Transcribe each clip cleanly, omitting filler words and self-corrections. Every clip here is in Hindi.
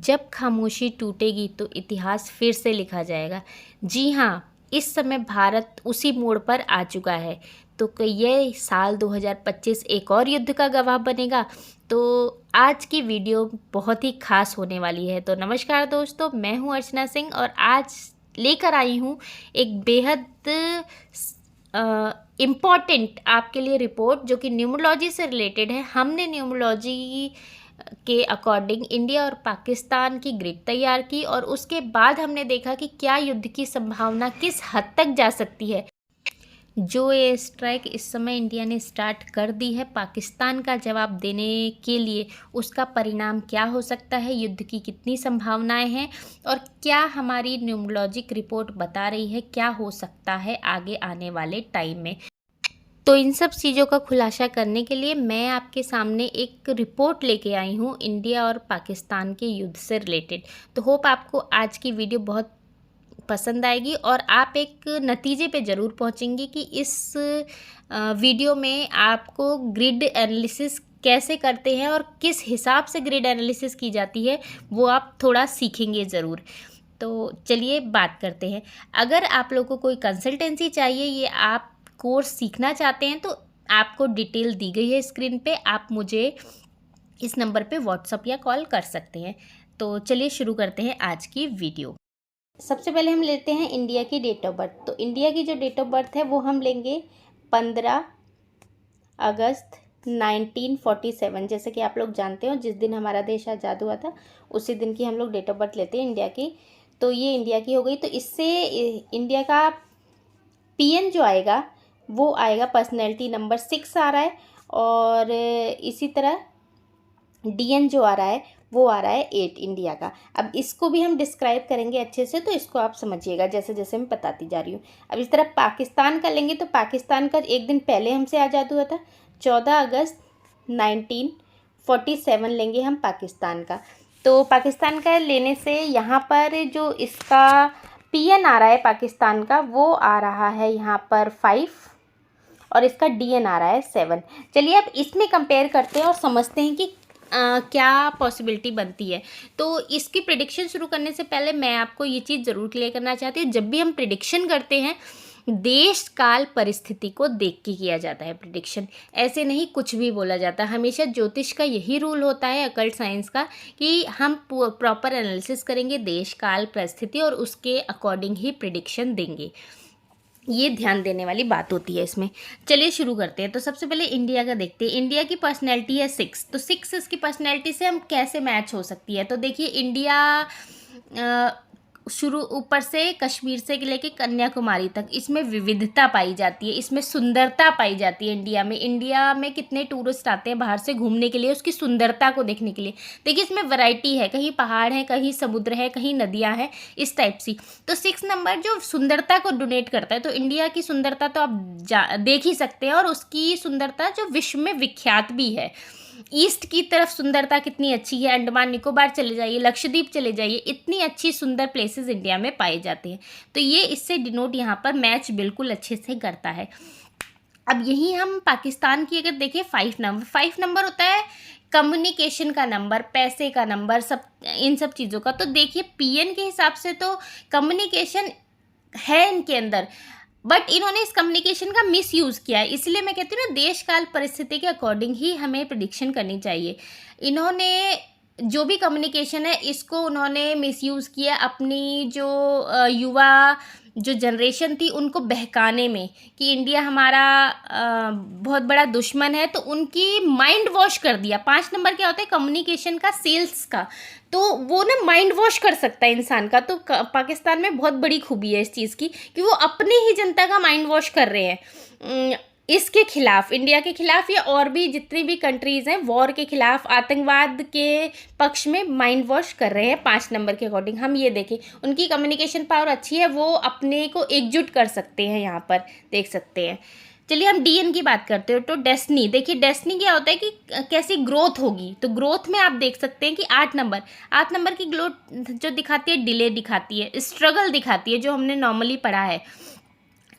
जब खामोशी टूटेगी तो इतिहास फिर से लिखा जाएगा। जी हाँ, इस समय भारत उसी मोड़ पर आ चुका है। तो ये साल 2025 एक और युद्ध का गवाह बनेगा। तो आज की वीडियो बहुत ही खास होने वाली है। तो नमस्कार दोस्तों, मैं हूँ अर्चना सिंह और आज लेकर आई हूँ एक बेहद इम्पॉर्टेंट आपके लिए रिपोर्ट जो कि न्यूमरोलॉजी से रिलेटेड है। हमने न्यूमरोलॉजी के अकॉर्डिंग इंडिया और पाकिस्तान की ग्रिड तैयार की और उसके बाद हमने देखा कि क्या युद्ध की संभावना किस हद तक जा सकती है। जो एयर स्ट्राइक इस समय इंडिया ने स्टार्ट कर दी है पाकिस्तान का जवाब देने के लिए, उसका परिणाम क्या हो सकता है, युद्ध की कितनी संभावनाएं हैं और क्या हमारी न्यूमरोलॉजिक रिपोर्ट बता रही है क्या हो सकता है आगे आने वाले टाइम में। तो इन सब चीज़ों का खुलासा करने के लिए मैं आपके सामने एक रिपोर्ट लेके आई हूँ इंडिया और पाकिस्तान के युद्ध से रिलेटेड। तो होप आपको आज की वीडियो बहुत पसंद आएगी और आप एक नतीजे पे ज़रूर पहुँचेंगे कि इस वीडियो में आपको ग्रिड एनालिसिस कैसे करते हैं और किस हिसाब से ग्रिड एनालिसिस की जाती है वो आप थोड़ा सीखेंगे ज़रूर। तो चलिए बात करते हैं। अगर आप लोगों को कोई कंसल्टेंसी चाहिए, ये आप कोर्स सीखना चाहते हैं, तो आपको डिटेल दी गई है स्क्रीन पे। आप मुझे इस नंबर पे व्हाट्सअप या कॉल कर सकते हैं। तो चलिए शुरू करते हैं आज की वीडियो। सबसे पहले हम लेते हैं इंडिया की डेट ऑफ बर्थ। तो इंडिया की जो डेट ऑफ बर्थ है वो हम लेंगे 15 अगस्त 1947। जैसे कि आप लोग जानते हो जिस दिन हमारा देश आज़ाद हुआ था उसी दिन की हम लोग डेट ऑफ बर्थ लेते हैं इंडिया की। तो ये इंडिया की हो गई। तो इससे इंडिया का पीएन जो आएगा वो आएगा, पर्सनैलिटी नंबर 6 आ रहा है और इसी तरह डीएन जो आ रहा है वो आ रहा है 8 इंडिया का। अब इसको भी हम डिस्क्राइब करेंगे अच्छे से, तो इसको आप समझिएगा जैसे जैसे मैं बताती जा रही हूँ। अब इस तरह पाकिस्तान का लेंगे तो पाकिस्तान का एक दिन पहले हमसे आज़ाद हुआ था, 14 अगस्त 1947 लेंगे हम पाकिस्तान का। तो पाकिस्तान का लेने से यहाँ पर जो इसका पीएन आ रहा है पाकिस्तान का वो आ रहा है यहाँ पर 5 और इसका डीएन आ रहा है 7। चलिए अब इसमें कंपेयर करते हैं और समझते हैं कि क्या पॉसिबिलिटी बनती है। तो इसकी प्रिडिक्शन शुरू करने से पहले मैं आपको ये चीज़ ज़रूर क्लियर करना चाहती हूँ, जब भी हम प्रिडिक्शन करते हैं देश काल परिस्थिति को देख के किया जाता है प्रिडिक्शन। ऐसे नहीं कुछ भी बोला जाता। हमेशा ज्योतिष का यही रूल होता है, अकल्ट साइंस का, कि हम प्रॉपर एनालिसिस करेंगे देश काल परिस्थिति और उसके अकॉर्डिंग ही प्रिडिक्शन देंगे। ये ध्यान देने वाली बात होती है इसमें। चलिए शुरू करते हैं। तो सबसे पहले इंडिया का देखते हैं। इंडिया की पर्सनैलिटी है 6। तो 6 इसकी पर्सनैलिटी से हम कैसे मैच हो सकती है। तो देखिए इंडिया शुरू ऊपर से कश्मीर से लेके कन्याकुमारी तक इसमें विविधता पाई जाती है, इसमें सुंदरता पाई जाती है। इंडिया में कितने टूरिस्ट आते हैं बाहर से घूमने के लिए उसकी सुंदरता को देखने के लिए। देखिए इसमें वैरायटी है, कहीं पहाड़ है, कहीं समुद्र है, कहीं नदियां हैं, इस टाइप सी। तो 6 नंबर जो सुंदरता को डोनेट करता है, तो इंडिया की सुंदरता तो आप देख ही सकते हैं और उसकी सुंदरता जो विश्व में विख्यात भी है। ईस्ट की तरफ सुंदरता कितनी अच्छी है, अंडमान निकोबार चले जाइए, लक्षद्वीप चले जाइए, इतनी अच्छी सुंदर प्लेसेस इंडिया में पाए जाते हैं। तो ये इससे डिनोट यहाँ पर मैच बिल्कुल अच्छे से करता है। अब यही हम पाकिस्तान की अगर देखें 5 नंबर होता है कम्युनिकेशन का नंबर, पैसे का नंबर, सब इन सब चीज़ों का। तो देखिए पीएन के हिसाब से तो कम्युनिकेशन है इनके अंदर, बट इन्होंने इस कम्युनिकेशन का मिस यूज़ किया है। इसलिए मैं कहती हूँ ना देश काल परिस्थिति के अकॉर्डिंग ही हमें प्रिडिक्शन करनी चाहिए। इन्होंने जो भी कम्युनिकेशन है इसको उन्होंने मिस यूज़ किया अपनी जो युवा जो जनरेशन थी उनको बहकाने में कि इंडिया हमारा बहुत बड़ा दुश्मन है, तो उनकी माइंड वॉश कर दिया। 5 नंबर क्या होता है कम्युनिकेशन का, सेल्स का, तो वो ना माइंड वॉश कर सकता है इंसान का। तो पाकिस्तान में बहुत बड़ी खूबी है इस चीज़ की कि वो अपनी ही जनता का माइंड वॉश कर रहे हैं इसके खिलाफ, इंडिया के खिलाफ या और भी जितनी भी कंट्रीज़ हैं वॉर के खिलाफ, आतंकवाद के पक्ष में माइंड वॉश कर रहे हैं। 5 नंबर के अकॉर्डिंग हम ये देखें उनकी कम्युनिकेशन पावर अच्छी है, वो अपने को एकजुट कर सकते हैं, यहाँ पर देख सकते हैं। चलिए हम DN की बात करते हो तो डेस्टिनी, देखिए डेस्टिनी क्या होता है कि कैसी ग्रोथ होगी, तो ग्रोथ में आप देख सकते हैं कि 8 नंबर की ग्रोथ जो दिखाती है डिले दिखाती है, स्ट्रगल दिखाती है, जो हमने नॉर्मली पढ़ा है।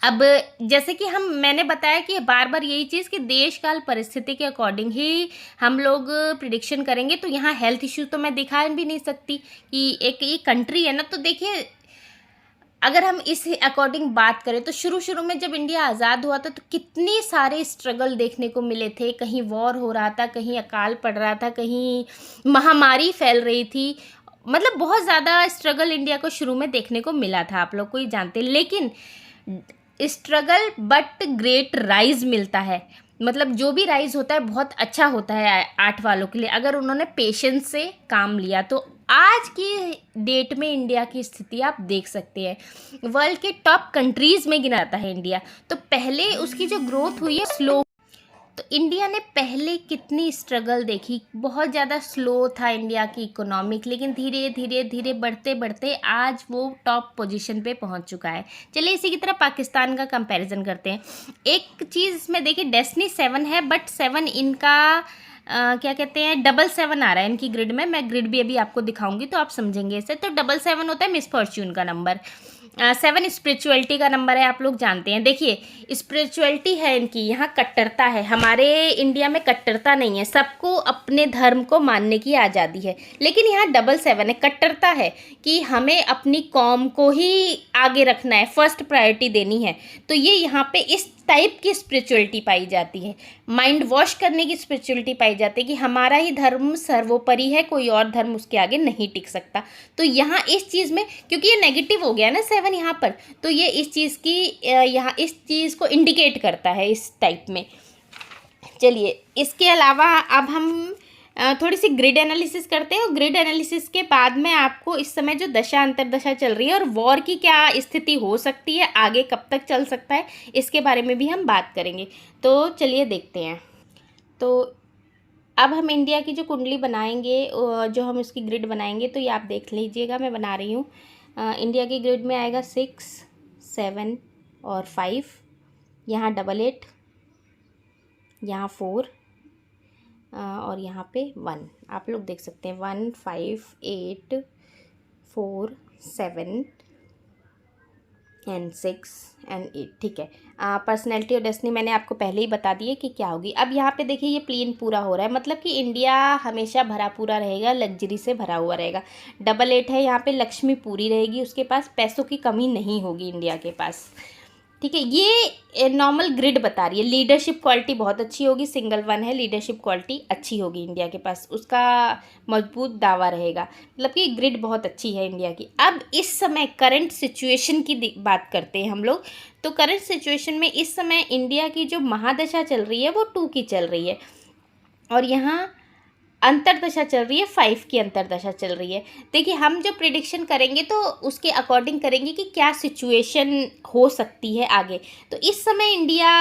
अब जैसे कि मैंने बताया कि बार बार यही चीज़ कि देश काल परिस्थिति के अकॉर्डिंग ही हम लोग प्रिडिक्शन करेंगे, तो यहाँ हेल्थ इश्यूज तो मैं दिखा भी नहीं सकती कि एक ये कंट्री है ना, तो देखिए अगर हम इस अकॉर्डिंग बात करें तो शुरू शुरू में जब इंडिया आज़ाद हुआ था तो कितने सारे स्ट्रगल देखने को मिले थे, कहीं वॉर हो रहा था, कहीं अकाल पड़ रहा था, कहीं महामारी फैल रही थी, मतलब बहुत ज़्यादा स्ट्रगल इंडिया को शुरू में देखने को मिला था, आप लोग को ही जानते, लेकिन स्ट्रगल बट ग्रेट राइज मिलता है, मतलब जो भी राइज होता है बहुत अच्छा होता है 8 वालों के लिए, अगर उन्होंने पेशेंस से काम लिया। तो आज की डेट में इंडिया की स्थिति आप देख सकते हैं, वर्ल्ड के टॉप कंट्रीज़ में गिना जाता है इंडिया, तो पहले उसकी जो ग्रोथ हुई है स्लो, तो इंडिया ने पहले कितनी स्ट्रगल देखी, बहुत ज़्यादा स्लो था इंडिया की इकोनॉमिक, लेकिन धीरे धीरे धीरे बढ़ते बढ़ते आज वो टॉप पोजीशन पे पहुंच चुका है। चलिए इसी की तरह पाकिस्तान का कंपैरिजन करते हैं। एक चीज़ इसमें देखिए डेस्टिनी 7 है, बट 7 इनका क्या कहते हैं 777 आ रहा है इनकी ग्रिड में, मैं ग्रिड भी अभी आपको दिखाऊंगी तो आप समझेंगे इसे। तो 777 होता है मिसफॉर्च्यून का नंबर, 7 स्पिरिचुअलिटी का नंबर है, आप लोग जानते हैं। देखिए स्पिरिचुअलिटी है इनकी, यहाँ कट्टरता है, हमारे इंडिया में कट्टरता नहीं है, सबको अपने धर्म को मानने की आज़ादी है, लेकिन यहाँ 777 है, कट्टरता है कि हमें अपनी कौम को ही आगे रखना है, फर्स्ट प्रायोरिटी देनी है, तो ये यहाँ पे इस टाइप की स्पिरिचुअलिटी पाई जाती है, माइंड वॉश करने की स्पिरिचुअलिटी पाई जाती है कि हमारा ही धर्म सर्वोपरि है, कोई और धर्म उसके आगे नहीं टिक सकता। तो यहाँ इस चीज़ में क्योंकि ये नेगेटिव हो गया ना 7 यहाँ पर, तो ये इस चीज़ की यहाँ इस चीज़ को इंडिकेट करता है इस टाइप में। चलिए इसके अलावा अब हम थोड़ी सी ग्रिड एनालिसिस करते हैं, और ग्रिड एनालिसिस के बाद में आपको इस समय जो दशा अंतर्दशा चल रही है और वॉर की क्या स्थिति हो सकती है, आगे कब तक चल सकता है, इसके बारे में भी हम बात करेंगे। तो चलिए देखते हैं। तो अब हम इंडिया की जो कुंडली बनाएंगे, जो हम इसकी ग्रिड बनाएंगे, तो ये आप देख लीजिएगा, मैं बना रही हूँ। इंडिया की ग्रिड में आएगा 6, 7 और 5, यहाँ 88, यहाँ 4 और यहाँ पे 1, आप लोग देख सकते हैं 1, 5, 8, 4, 7 एंड 6 एंड 8, ठीक है। पर्सनैलिटी और डेस्टिनी मैंने आपको पहले ही बता दी है कि क्या होगी। अब यहाँ पे देखिए ये प्लेन पूरा हो रहा है, मतलब कि इंडिया हमेशा भरा पूरा रहेगा, लग्जरी से भरा हुआ रहेगा। 88 है, यहाँ पे लक्ष्मी पूरी रहेगी, उसके पास पैसों की कमी नहीं होगी इंडिया के पास, ठीक है। ये नॉर्मल ग्रिड बता रही है। लीडरशिप क्वालिटी बहुत अच्छी होगी, सिंगल 1 है, लीडरशिप क्वालिटी अच्छी होगी इंडिया के पास, उसका मजबूत दावा रहेगा, मतलब कि ग्रिड बहुत अच्छी है इंडिया की। अब इस समय करंट सिचुएशन की बात करते हैं हम लोग। तो करंट सिचुएशन में इस समय इंडिया की जो महादशा चल रही है वो 2 की चल रही है, और यहाँ अंतरदशा चल रही है, 5 की अंतरदशा चल रही है। देखिए हम जो प्रिडिक्शन करेंगे तो उसके अकॉर्डिंग करेंगे कि क्या सिचुएशन हो सकती है आगे। तो इस समय इंडिया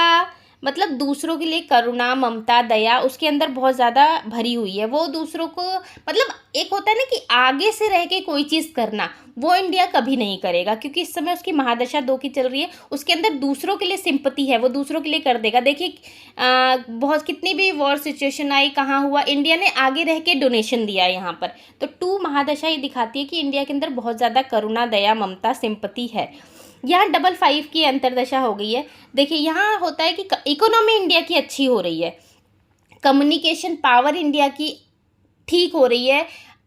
मतलब दूसरों के लिए करुणा, ममता, दया उसके अंदर बहुत ज़्यादा भरी हुई है। वो दूसरों को मतलब एक होता है ना कि आगे से रह के कोई चीज़ करना, वो इंडिया कभी नहीं करेगा, क्योंकि इस समय उसकी महादशा 2 की चल रही है, उसके अंदर दूसरों के लिए सिंपैथी है, वो दूसरों के लिए कर देगा। देखिए बहुत कितनी भी वॉर सिचुएशन आई, कहाँ हुआ, इंडिया ने आगे रह के डोनेशन दिया है यहाँ पर। तो 2 महादशा ये दिखाती है कि इंडिया के अंदर बहुत ज़्यादा करुणा, दया, ममता, सिंपैथी है। यहाँ 55 की अंतरदशा हो गई है। देखिए यहाँ होता है कि इकोनॉमी इंडिया की अच्छी हो रही है, कम्युनिकेशन पावर इंडिया की ठीक हो रही है,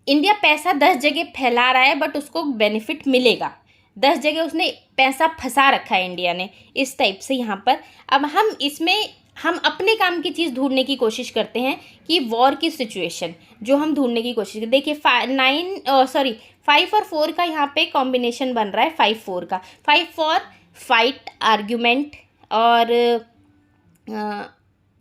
इंडिया पैसा 10 जगह फैला रहा है बट उसको बेनिफिट मिलेगा, 10 जगह उसने पैसा फंसा रखा है इंडिया ने, इस टाइप से यहाँ पर। अब हम इसमें हम अपने काम की चीज़ ढूंढने की कोशिश करते हैं कि वॉर की सिचुएशन जो हम ढूंढने की कोशिश करते। देखिए 5 और 4 का यहाँ पे कॉम्बिनेशन बन रहा है, 5 4 का, 5 फॉर फाइट, आर्ग्यूमेंट, और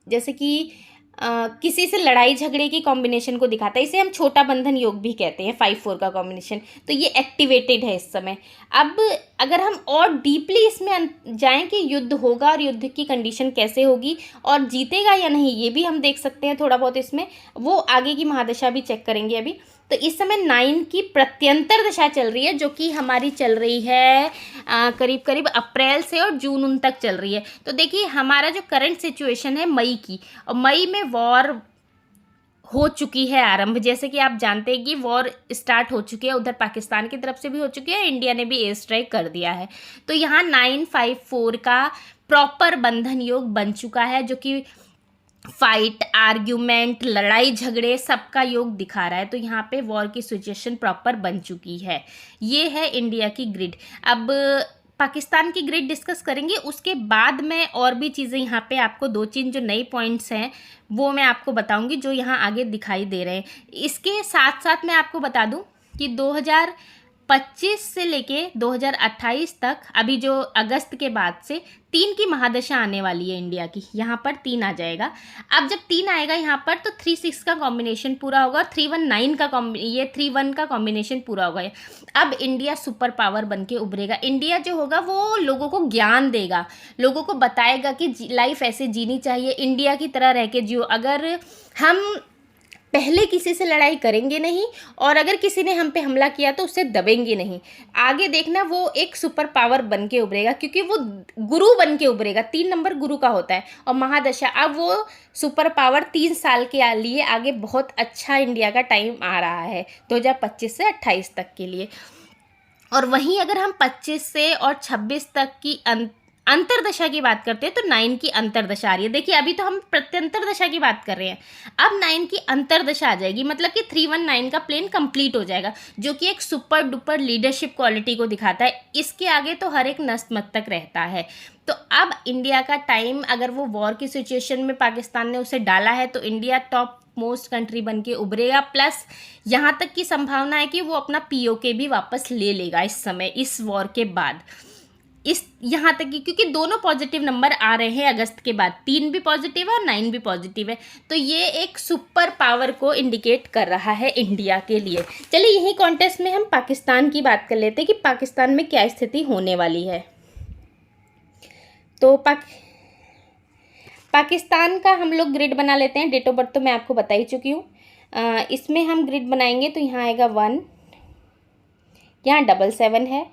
जैसे कि किसी से लड़ाई झगड़े की कॉम्बिनेशन को दिखाता है, इसे हम छोटा बंधन योग भी कहते हैं, 5 4 का कॉम्बिनेशन। तो ये एक्टिवेटेड है इस समय। अब अगर हम और डीपली इसमें जाएं कि युद्ध होगा और युद्ध की कंडीशन कैसे होगी और जीतेगा या नहीं, ये भी हम देख सकते हैं थोड़ा बहुत इसमें, वो आगे की महादशा भी चेक करेंगे अभी। तो इस समय 9 की प्रत्यंतर दशा चल रही है, जो कि हमारी चल रही है करीब करीब अप्रैल से और जून उन तक चल रही है। तो देखिए हमारा जो करंट सिचुएशन है मई की, और मई में वॉर हो चुकी है आरंभ। जैसे कि आप जानते हैं कि वॉर स्टार्ट हो चुकी है, उधर पाकिस्तान की तरफ से भी हो चुकी है, इंडिया ने भी एयर स्ट्राइक कर दिया है। तो यहाँ 954 का प्रॉपर बंधन योग बन चुका है, जो कि फाइट, आर्ग्यूमेंट, लड़ाई झगड़े सबका योग दिखा रहा है। तो यहाँ पे वॉर की सिचुएशन प्रॉपर बन चुकी है। ये है इंडिया की ग्रिड। अब पाकिस्तान की ग्रिड डिस्कस करेंगे, उसके बाद में और भी चीज़ें यहाँ पे आपको 2-3 जो नई पॉइंट्स हैं वो मैं आपको बताऊंगी, जो यहाँ आगे दिखाई दे रहे हैं। इसके साथ साथ मैं आपको बता दूं कि 2025 से लेके 2028 तक, अभी जो अगस्त के बाद से 3 की महादशा आने वाली है इंडिया की। यहाँ पर 3 आ जाएगा। अब जब 3 आएगा यहाँ पर तो 3-6 का कॉम्बिनेशन पूरा होगा, 3-1-9 का ये 3-1 का कॉम्बिनेशन पूरा होगा। अब इंडिया सुपर पावर बन के उभरेगा। इंडिया जो होगा वो लोगों को ज्ञान देगा, लोगों को बताएगा कि लाइफ ऐसे जीनी चाहिए, इंडिया की तरह रह के जियो। अगर हम पहले किसी से लड़ाई करेंगे नहीं, और अगर किसी ने हम पे हमला किया तो उससे दबेंगे नहीं, आगे देखना वो एक सुपर पावर बन के उभरेगा, क्योंकि वो गुरु बन के उभरेगा। 3 नंबर गुरु का होता है, और महादशा, अब वो सुपर पावर 3 साल के लिए आगे बहुत अच्छा इंडिया का टाइम आ रहा है 2025 से 28 तक के लिए। और वहीं अगर हम 25 से और 26 तक की अंतरदशा की बात करते हैं तो 9 की अंतरदशा आ रही है। देखिए अभी तो हम प्रत्यंतर दशा की बात कर रहे हैं, अब 9 की अंतरदशा आ जाएगी, मतलब कि 319 का प्लेन कंप्लीट हो जाएगा, जो कि एक सुपर डुपर लीडरशिप क्वालिटी को दिखाता है। इसके आगे तो हर एक नतमस्तक रहता है। तो अब इंडिया का टाइम, अगर वो वॉर की सिचुएशन में पाकिस्तान ने उसे डाला है तो इंडिया टॉप मोस्ट कंट्री बन के उभरेगा। प्लस यहाँ तक की संभावना है कि वो अपना पीओके भी वापस ले लेगा इस समय, इस वॉर के बाद। इस यहाँ तक कि क्योंकि दोनों पॉजिटिव नंबर आ रहे हैं अगस्त के बाद, 3 भी पॉजिटिव है और 9 भी पॉजिटिव है। तो ये एक सुपर पावर को इंडिकेट कर रहा है इंडिया के लिए। चलिए यही कॉन्टेस्ट में हम पाकिस्तान की बात कर लेते हैं कि पाकिस्तान में क्या स्थिति होने वाली है। तो पाकिस्तान का हम लोग ग्रिड बना लेते हैं। डेट ऑफ बर्थ तो मैं आपको बता ही चुकी हूँ। इसमें हम ग्रिड बनाएंगे तो यहाँ आएगा 1, यहाँ 7-7 है,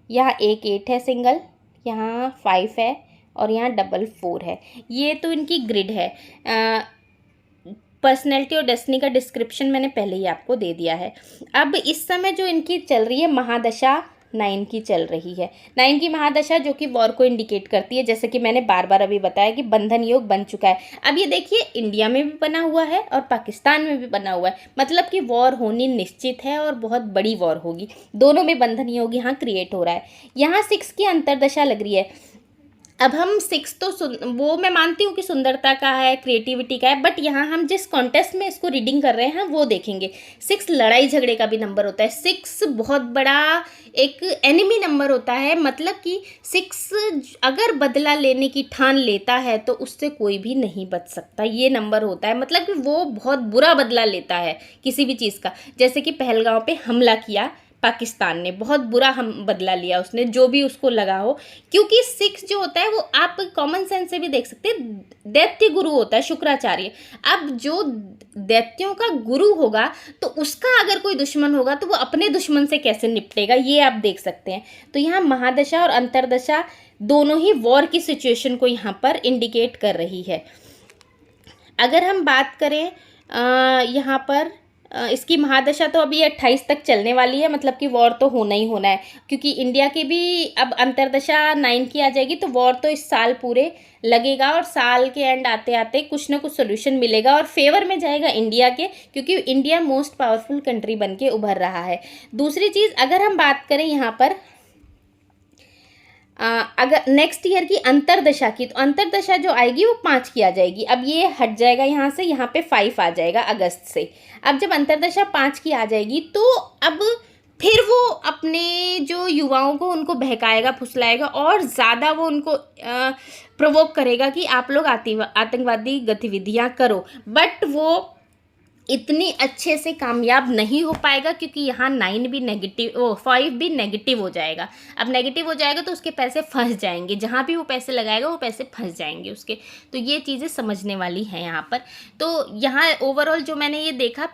यहाँ 1-8 है सिंगल, यहाँ 5 है, और यहाँ 4-4 है। ये तो इनकी ग्रिड है। पर्सनैलिटी और डेस्टिनी का डिस्क्रिप्शन मैंने पहले ही आपको दे दिया है। अब इस समय जो इनकी चल रही है महादशा 9 की चल रही है। 9 की महादशा जो कि वॉर को इंडिकेट करती है, जैसे कि मैंने बार बार अभी बताया कि बंधन योग बन चुका है। अब ये देखिए इंडिया में भी बना हुआ है और पाकिस्तान में भी बना हुआ है, मतलब कि वॉर होनी निश्चित है और बहुत बड़ी वॉर होगी। दोनों में बंधन योग यहाँ क्रिएट हो रहा है। यहाँ 6 की अंतरदशा लग रही है। अब हम 6 तो वो मैं मानती हूँ कि सुंदरता का है, क्रिएटिविटी का है, बट यहाँ हम जिस कॉन्टेस्ट में इसको रीडिंग कर रहे हैं वो देखेंगे। 6 लड़ाई झगड़े का भी नंबर होता है। 6 बहुत बड़ा एक एनिमी नंबर होता है, मतलब कि 6 अगर बदला लेने की ठान लेता है तो उससे कोई भी नहीं बच सकता, ये नंबर होता है। मतलब कि वो बहुत बुरा बदला लेता है किसी भी चीज़ का। जैसे कि पहलगांव पे हमला किया पाकिस्तान ने, बहुत बुरा हम बदला लिया उसने, जो भी उसको लगा हो, क्योंकि 6 जो होता है वो आप कॉमन सेंस से भी देख सकते हैं, दैत्य गुरु होता है शुक्राचार्य। अब जो दैत्यों का गुरु होगा तो उसका अगर कोई दुश्मन होगा तो वो अपने दुश्मन से कैसे निपटेगा, ये आप देख सकते हैं। तो यहाँ महादशा और अंतरदशा दोनों ही वॉर की सिचुएशन को यहाँ पर इंडिकेट कर रही है। अगर हम बात करें यहाँ पर इसकी महादशा तो अभी 28 तक चलने वाली है, मतलब कि वॉर तो होना ही होना है, क्योंकि इंडिया की भी अब अंतरदशा 9 की आ जाएगी तो वॉर तो इस साल पूरे लगेगा, और साल के एंड आते आते कुछ ना कुछ सोल्यूशन मिलेगा और फेवर में जाएगा इंडिया के, क्योंकि इंडिया मोस्ट पावरफुल कंट्री बन के उभर रहा है। दूसरी चीज़ अगर हम बात करें यहाँ पर अगर नेक्स्ट ईयर की अंतरदशा की, तो अंतरदशा जो आएगी वो 5 की आ जाएगी। अब ये हट जाएगा यहाँ से, यहाँ पे 5 आ जाएगा अगस्त से। अब जब अंतरदशा 5 की आ जाएगी तो अब फिर वो अपने जो युवाओं को उनको बहकाएगा, फुसलाएगा और ज़्यादा वो उनको प्रोवोक करेगा कि आप लोग आतंकवादी गतिविधियाँ करो, बट वो इतनी अच्छे से कामयाब नहीं हो पाएगा, क्योंकि यहाँ 9 भी नेगेटिव, 5 भी नेगेटिव हो जाएगा। अब नेगेटिव हो जाएगा तो उसके पैसे फंस जाएंगे, जहाँ भी वो पैसे लगाएगा वो पैसे फंस जाएंगे उसके। तो ये चीज़ें समझने वाली हैं यहाँ पर। तो यहाँ ओवरऑल जो मैंने ये देखा,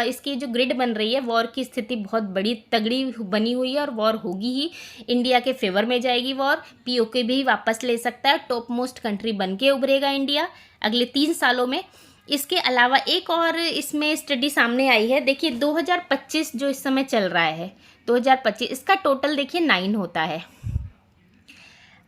इसकी जो ग्रिड बन रही है, वॉर की स्थिति बहुत बड़ी तगड़ी बनी हुई है और वॉर होगी ही। इंडिया के फेवर में जाएगी वॉर, POK भी वापस ले सकता है, टॉप मोस्ट कंट्री बन के उभरेगा इंडिया अगले 3 सालों में। इसके अलावा एक और इसमें स्टडी सामने आई है। देखिए 2025 जो इस समय चल रहा है, 2025 इसका टोटल देखिए 9 होता है।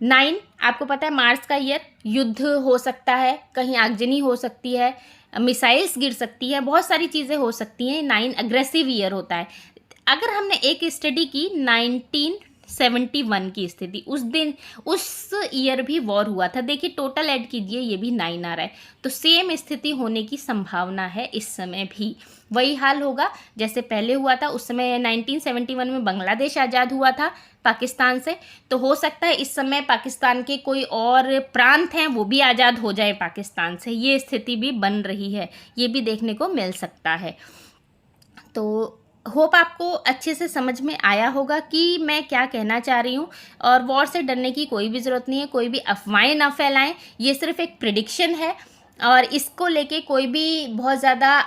9 आपको पता है मार्स का ईयर, युद्ध हो सकता है, कहीं आगजनी हो सकती है, मिसाइल्स गिर सकती है, बहुत सारी चीज़ें हो सकती हैं। 9 अग्रेसिव ईयर होता है। अगर हमने एक स्टडी की 1971 की स्थिति, उस दिन उस ईयर भी वॉर हुआ था। देखिए टोटल ऐड कीजिए, ये भी 9 आ रहा है। तो सेम स्थिति होने की संभावना है इस समय भी। वही हाल होगा जैसे पहले हुआ था। उस समय 1971 में बांग्लादेश आज़ाद हुआ था पाकिस्तान से, तो हो सकता है इस समय पाकिस्तान के कोई और प्रांत हैं वो भी आज़ाद हो जाए पाकिस्तान से। ये स्थिति भी बन रही है, ये भी देखने को मिल सकता है। तो होप आपको अच्छे से समझ में आया होगा कि मैं क्या कहना चाह रही हूँ। और वॉर से डरने की कोई भी ज़रूरत नहीं है, कोई भी अफवाहें ना फैलाएं। ये सिर्फ एक प्रिडिक्शन है और इसको लेके कोई भी बहुत ज़्यादा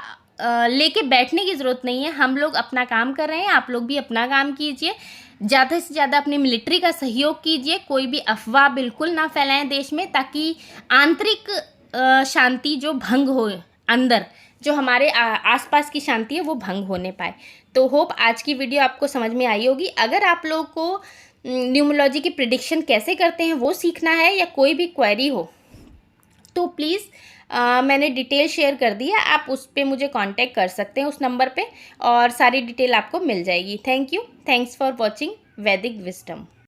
लेके बैठने की ज़रूरत नहीं है। हम लोग अपना काम कर रहे हैं, आप लोग भी अपना काम कीजिए। ज़्यादा से ज़्यादा अपनी मिलिट्री का सहयोग कीजिए। कोई भी अफवाह बिल्कुल ना फैलाएं देश में, ताकि आंतरिक शांति जो भंग हो, अंदर जो हमारे आसपास की शांति है वो भंग होने पाए। तो होप आज की वीडियो आपको समझ में आई होगी। अगर आप लोगों को न्यूमरोलॉजी की प्रिडिक्शन कैसे करते हैं वो सीखना है, या कोई भी क्वेरी हो तो प्लीज़ मैंने डिटेल शेयर कर दी है, आप उस पर मुझे कांटेक्ट कर सकते हैं उस नंबर पे, और सारी डिटेल आपको मिल जाएगी। Thank you, thanks for watching वैदिक विजडम।